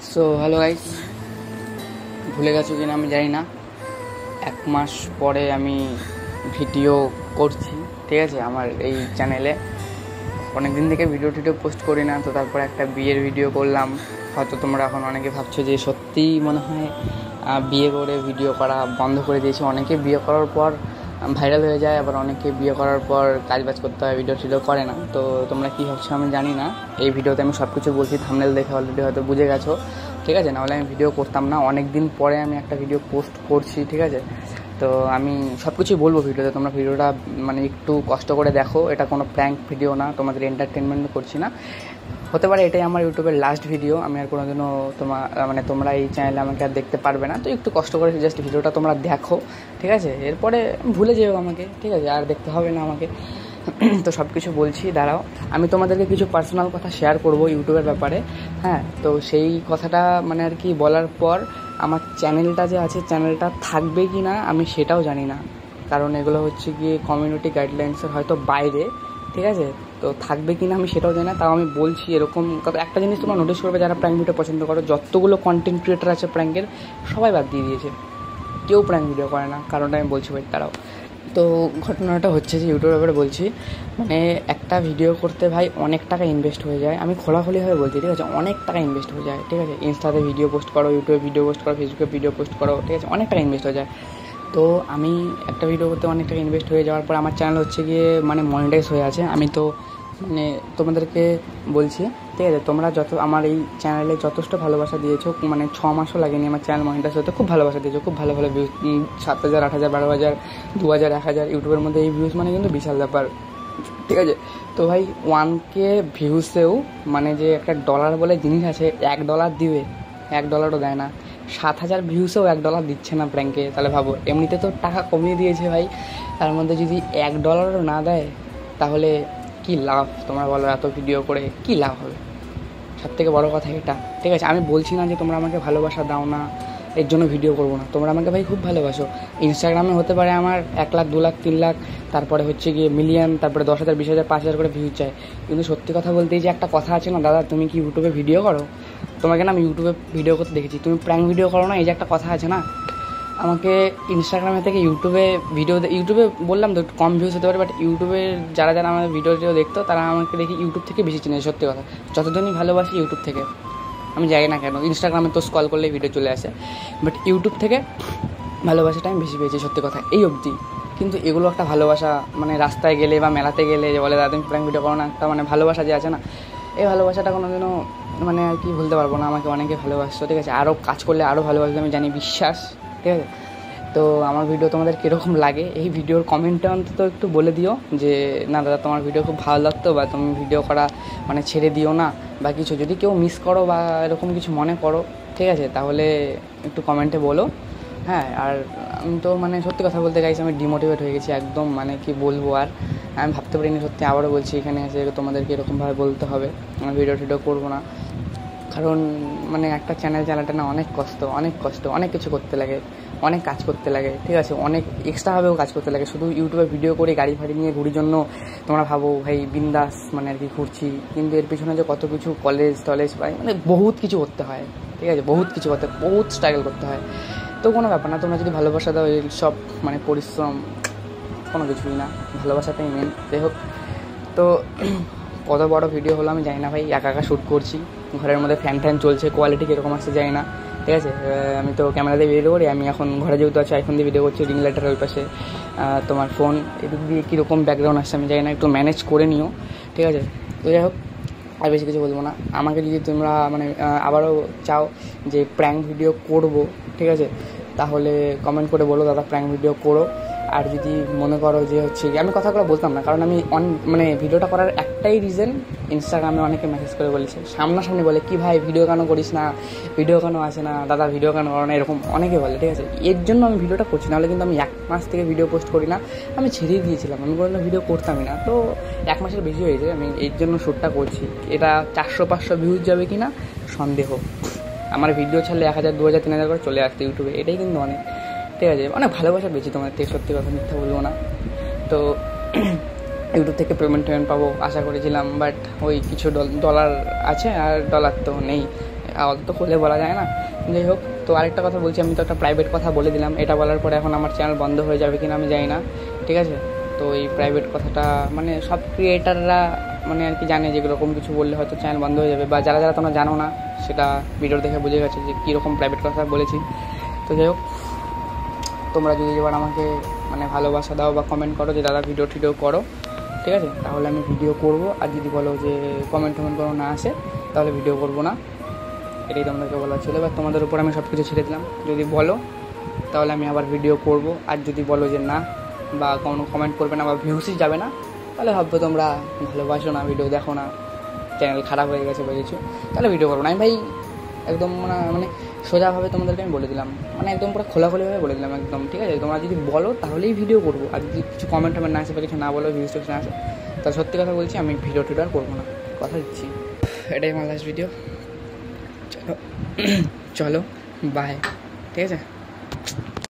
So hello guys, ভুলে গেছো কিনা আমি জানি না। 1 মাস পরে আমি ভিডিও করছি, ঠিক আছে। আমার এই চ্যানেলে অনেক দিন থেকে ভিডিও পোস্ট করি না, তো তারপরে একটা বিয়ের ভিডিও করলাম। হয়তো তোমরা এখন অনেকে ভাবছো যে সত্যিই মনে হয় বিয়ে করে ভিডিও করা বন্ধ করে দিয়েছি। অনেকে বিয়ে করার পর ভাইরাল হয়ে যায়, আবার অনেকে বিয়ে করার পর কাজবাজ করতে হয়, ভিডিও করে না। তো তোমরা কী ভাবছো আমি জানি না। এই ভিডিওতে আমি সব কিছু বলছি, থাম্বনেল দেখে অলরেডি হয়তো বুঝে গেছো, ঠিক আছে। নাহলে আমি ভিডিও করতাম না। অনেক দিন পরে আমি একটা ভিডিও পোস্ট করছি, ঠিক আছে। তো আমি সব কিছুই বলবো ভিডিওতে, তোমরা ভিডিওটা মানে একটু কষ্ট করে দেখো। এটা কোনো প্র্যাঙ্ক ভিডিও না, তোমাদের এন্টারটেনমেন্ট করছি না। হতে পারে এটাই আমার ইউটিউবের লাস্ট ভিডিও। আমি আর কোনোদিনও তোমরা এই চ্যানেলে আমাকে আর দেখতে পারবে না। তো একটু কষ্ট করে জাস্ট ভিডিওটা তোমরা দেখো, ঠিক আছে। এরপরে ভুলে যেও আমাকে, ঠিক আছে, আর দেখতে হবে না আমাকে। তো সব কিছু বলছি, দাঁড়াও। আমি তোমাদেরকে কিছু পার্সোনাল কথা শেয়ার করব ইউটিউবের ব্যাপারে, হ্যাঁ। তো সেই কথাটা মানে আর কি বলার পর আমার চ্যানেলটা যে আছে, চ্যানেলটা থাকবে কি না আমি সেটাও জানি না, কারণ এগুলো হচ্ছে গিয়ে কমিউনিটি গাইডলাইন্সের হয়তো বাইরে, ঠিক আছে। তো থাকবে কি না আমি সেটাও জানি না, তাও আমি বলছি। এরকম একটা জিনিস তোমরা নোটিস করবে, যারা প্র্যাঙ্ক ভিডিও পছন্দ করো, যতগুলো কন্টেন্ট ক্রিয়েটার আছে প্র্যাঙ্কের, সবাই বাদ দিয়ে দিয়েছে, কেউ প্র্যাঙ্ক ভিডিও করে না। কারণটা আমি বলছি ভাই, তারাও। তো ঘটনাটা হচ্ছে যে ইউটিউবের ব্যাপারে বলছি, মানে একটা ভিডিও করতে ভাই অনেক টাকা ইনভেস্ট হয়ে যায়। আমি খোলাখুলিভাবে বলছি, ঠিক আছে, অনেক টাকা ইনভেস্ট হয়ে যায়, ঠিক আছে। ইনস্টাতে ভিডিও পোস্ট করো, ইউটিউবে ভিডিও পোস্ট করো, ফেসবুকে ভিডিও পোস্ট করো, ঠিক আছে, অনেক টাকা ইনভেস্ট হয়ে যায়। তো আমি একটা ভিডিও করতে অনেক টাকা ইনভেস্ট হয়ে যাওয়ার পর আমার চ্যানেল হচ্ছে গিয়ে মানে মনিটাইজ হয়ে আছে। আমি তো মানে তোমাদেরকে বলছি, ঠিক আছে, তোমরা আমার এই চ্যানেলে যথেষ্ট ভালোবাসা দিয়েছো, মানে 6 মাসও লাগেনি আমার চ্যানেল মনিটাইজ হতে। খুব ভালোবাসা দিয়েছো, খুব ভালো ভালো ভিউজ, 7,000, 8,000, 12,000, 2,000, 1,000 ইউটিউবের মধ্যে এই ভিউজ মানে কিন্তু বিশাল ব্যাপার, ঠিক আছে। তো ভাই 1K ভিউসেও মানে যে একটা ডলার বলে জিনিস আছে, $1 দিবে, $1ও দেয় না। 7,000 ভিউসেও $1 দিচ্ছে না প্র্যাঙ্কে, তাহলে ভাবো। এমনিতে তো টাকা কমিয়ে দিয়েছে ভাই, তার মধ্যে যদি $1ও না দেয় তাহলে কী লাভ? তোমরা বলো, এত ভিডিও করে কী লাভ হবে? সবথেকে বড় কথা এটা, ঠিক আছে। আমি বলছি না যে তোমরা আমাকে ভালোবাসা দাও না, এর জন্য ভিডিও করবো না। তোমরা আমাকে ভাই খুব ভালোবাসো। ইনস্টাগ্রামে হতে পারে আমার 1 লাখ, 2 লাখ, 3 লাখ, তারপরে হচ্ছে গিয়ে মিলিয়ন, তারপরে 10,000, 20,000, 5,000 করে ভিউজ চায়। কিন্তু সত্যি কথা বলতে, এই যে একটা কথা আছে না, দাদা তুমি কি ইউটিউবে ভিডিও করো? তোমাকে না আমি ইউটিউবে ভিডিও করতে দেখেছি, তুমি প্র্যাঙ্ক ভিডিও করো না, এই যে একটা কথা আছে না। আমাকে ইনস্টাগ্রামে থেকে ইউটিউবে বললাম তো কম ভিউজ হতে পারে, বাট ইউটিউবের যারা আমার ভিডিও দেখতো, তারা আমাকে দেখি ইউটিউব থেকে বেশি চিনে। সত্যি কথা, যতদিনই ভালোবাসি ইউটিউব থেকে, আমি জানি না কেন। ইনস্টাগ্রামে তো স্ক্রল করলেই ভিডিও চলে আসে, বাট ইউটিউব থেকে ভালোবাসাটা আমি বেশি পেয়েছি, সত্যি কথা, এই অবধি। কিন্তু এগুলো একটা ভালোবাসা, মানে রাস্তায় গেলে বা মেলাতে গেলে যে বলে দাদা তুমি প্র্যাঙ্ক ভিডিও করো না, একটা মানে ভালোবাসা যে আছে না, এই ভালোবাসাটা কোনোদিনও মানে আর কি ভুলতে পারবো না। আমাকে অনেকে ভালোবাসতো, ঠিক আছে। আরও কাজ করলে আরও ভালোবাসবে আমি জানি, বিশ্বাস, ঠিক আছে। তো আমার ভিডিও তোমাদের কীরকম লাগে, এই ভিডিওর কমেন্টে অন্তত একটু বলে দিও যে না দাদা তোমার ভিডিও খুব ভালো লাগতো, বা তুমি ভিডিও করা মানে ছেড়ে দিও না বা কিছু। যদি কেউ মিস করো বা এরকম কিছু মনে করো, ঠিক আছে, তাহলে একটু কমেন্টে বলো, হ্যাঁ। আর আমি তো মানে সত্যি কথা বলতে গাইছি, আমি ডিমোটিভেট হয়ে গেছি একদম, মানে কি বলবো আর। আমি ভাবতে পারিনি সত্যি, আবারও বলছি এখানে এসে তোমাদেরকে এরকমভাবে বলতে হবে। আমি ভিডিও করবো না, কারণ মানে একটা চ্যানেল চালাতে না অনেক কষ্ট, অনেক কিছু করতে লাগে, অনেক কাজ করতে লাগে, ঠিক আছে। অনেক এক্সট্রাভাবেও কাজ করতে লাগে। শুধু ইউটিউবে ভিডিও করে গাড়ি ফাড়ি নিয়ে ঘুরির জন্য তোমরা ভাবো ভাই বিন্দাস মানে আর কি ঘুরছি, কিন্তু এর পিছনে যে কত কিছু কলেজ মানে বহুত কিছু করতে হয়, ঠিক আছে। বহুত স্ট্রাগল করতে হয়। তো কোনো ব্যাপার না, তোমরা যদি ভালোবাসা দাও, এই সব মানে পরিশ্রম কোনো কিছুই না, ভালোবাসাটাই মেন। যাই হোক, তো কত বড় ভিডিও হলো আমি জানি না ভাই, একা শ্যুট করছি, ঘরের মধ্যে ফ্যান চলছে, কোয়ালিটি কীরকম আসছে জানি না, ঠিক আছে। আমি তো ক্যামেরা দিয়ে ভিডিও করি, আমি এখন ঘরে যেহেতু আছে আইফোন দিয়ে ভিডিও করছি, রিং লাইটার ওই পাশে তোমার ফোন, এদিক দিয়ে কীরকম ব্যাকগ্রাউন্ড আসছে আমি জানি না, একটু ম্যানেজ করে নিও, ঠিক আছে। তো যাই হোক, আর বেশি কিছু বলবো না। আমাকে যদি তোমরা মানে আবারও চাও যে প্র্যাঙ্ক ভিডিও করবো, ঠিক আছে, তাহলে কমেন্ট করে বলো দাদা প্র্যাঙ্ক ভিডিও করো। আর যদি মনে করো যে হচ্ছে আমি কথাগুলো বলতাম না, কারণ আমি মানে ভিডিওটা করার একটাই রিজন, ইনস্টাগ্রামে অনেকে মেসেজ করে বলেছে, সামনাসামনি বলে কি ভাই ভিডিও কেন করিস না, ভিডিও কেন আসে না, দাদা ভিডিও কেন করো না, এরকম অনেকে বলে, ঠিক আছে। এর জন্য আমি ভিডিওটা করছি, নাহলে কিন্তু আমি 1 মাস থেকে ভিডিও পোস্ট করি না, আমি ছেড়েই দিয়েছিলাম, আমি কোনো ভিডিও করতামই না। তো 1 মাসের বেশি হয়েছে, আমি এর জন্য শ্যুটটা করছি। এটা 400-500 ভিউজ যাবে কি না সন্দেহ। আমার ভিডিও ছাড়লে 1,000, 2,000, 3,000 করে চলে আসছে ইউটিউবে, এটাই কিন্তু অনেক, ঠিক আছে। অনেক ভালোবাসা পেয়েছি তোমার থেকে, সত্যি কথা মিথ্যা বলবো না। তো ইউটিউব থেকে পেমেন্ট পাবো আশা করেছিলাম, বাট ওই কিছু ডলার আছে, আর ডলার তো নেই। অত তো খুলে বলা যায় না। যাই হোক, তো আরেকটা কথা বলছি, আমি তো একটা প্রাইভেট কথা বলে দিলাম, এটা বলার পরে এখন আমার চ্যানেল বন্ধ হয়ে যাবে কিনা আমি জানি না, ঠিক আছে। তো এই প্রাইভেট কথাটা মানে সব ক্রিয়েটাররা মানে আর কি জানে যে এরকম কিছু বললে হয়তো চ্যানেল বন্ধ হয়ে যাবে, বা যারা যারা তোমরা জানো না সেটা ভিডিও দেখে বুঝে গেছে যে কীরকম প্রাইভেট কথা বলেছি। তো যাই হোক, তোমরা যদি এবার আমাকে মানে ভালোবাসা দাও বা কমেন্ট করো যে দাদা ভিডিও টিডিও করো, ঠিক আছে, তাহলে আমি ভিডিও করব। আর যদি বলো যে কমেন্ট করো না আসে, তাহলে ভিডিও করব না। এটাই তোমাদেরকে বলা ছিল। এবার তোমাদের উপর আমি সব কিছু ছেড়ে দিলাম, যদি বলো তাহলে আমি আবার ভিডিও করব। আর যদি বলো যে না, বা কোনো কমেন্ট করবে না বা ভিউসই যাবে না, তাহলে ভাববো তোমরা ভালোবাসো না, ভিডিও দেখো না, চ্যানেল খারাপ হয়ে গেছে বুঝেছো, তাহলে ভিডিও করবো না। আমি ভাই একদম মানে সোজাভাবে তোমাদেরকে আমি বলে দিলাম, মানে একদম পুরো খোলাখুলিভাবে বলে দিলাম একদম, ঠিক আছে। তোমরা যদি বলো তাহলেই ভিডিও করবো, আর যদি কিছু কমেন্ট না আসে বা কিছু না বলো, ভিউজ টিউজ না আসে, তাহলে সত্যি কথা বলছি আমি ভিডিও টিডিও আর করবো না, কথা দিচ্ছি। এটাই আমার লাস্ট ভিডিও। চলো চলো বাই, ঠিক আছে।